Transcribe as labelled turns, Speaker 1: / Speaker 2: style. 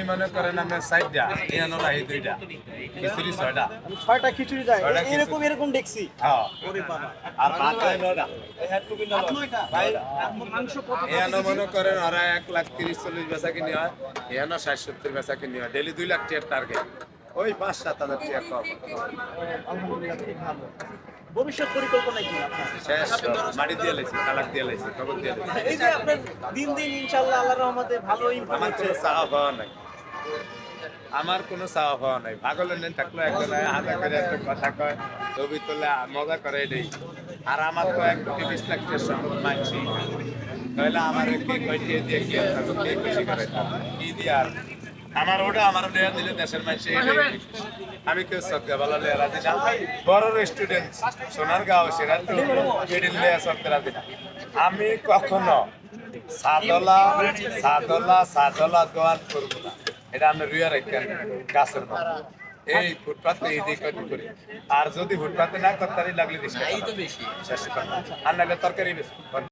Speaker 1: বিরিয়ানি মনে করেন আমরা 4টা, ইয়ানো রাহি 2টা, খিচুড়ি 6টা।
Speaker 2: 6টা খিচুড়ি যায়
Speaker 1: ছয়টা খিচুড়ি।
Speaker 2: এরকম দেখছি
Speaker 1: হ্যাঁ,
Speaker 2: ওরে বাবা
Speaker 1: আর ভাত হয় 9টা।
Speaker 2: ভাত 9টা ভাই মাংস কত
Speaker 1: ইয়ানো মনে করেন ওরা 1,30,40 বেচা কিনি হয়, ইয়ানো 60-70 বেচা কিনি হয়। ডেইলি 2 লাখ টাকার টার্গেট। ওই 5-7 হাজার টাকা কম।
Speaker 2: আলহামদুলিল্লাহ খুব ভালো ভবিষ্যৎ পরিকল্পনা কি আপনার
Speaker 1: শেষ মাটি দিয়ে লাইছি, তালাক দিয়ে লাইছি, খবর দিয়ে লাইছি।
Speaker 2: এই যে আপনার দিন দিন ইনশাআল্লাহ আল্লাহর রহমতে ভালো ইমপ্রুভ
Speaker 1: আমার
Speaker 2: হচ্ছে
Speaker 1: কোনো চাওয়া পাওয়া নাই, আমার কোনো চাওয়া পাওয়া নাই। পাগলের নেই থাকলো একজন হাজার করে একটা কথা কয়, ছবি তোলে মজা করে এটাই। আর আমার তো 1,20,00,000 টাকার সম্পদ মানছি, তাহলে আমার কি কয়টি দিয়ে কি আর থাকবো, কে খুশি করে কি দিয়ে আর আমার ওটা দিলে দেশের মানুষ আমি কেউ সবকে ভালো লেয়া রাজি না। বড় স্টুডেন্ট সোনারগাঁও সেরা তো মিডিল লেয়া সবকে রাজি না। আমি কখনো সাদলা দোয়ান করবো না, এটা আমরা রুইয়া রাখেন গাছের মতো। এই ফুটপাতে এই দিকে করি, আর যদি ফুটপাতে না করতে লাগলে শেষ কথা। আর নাহলে তরকারি বেশি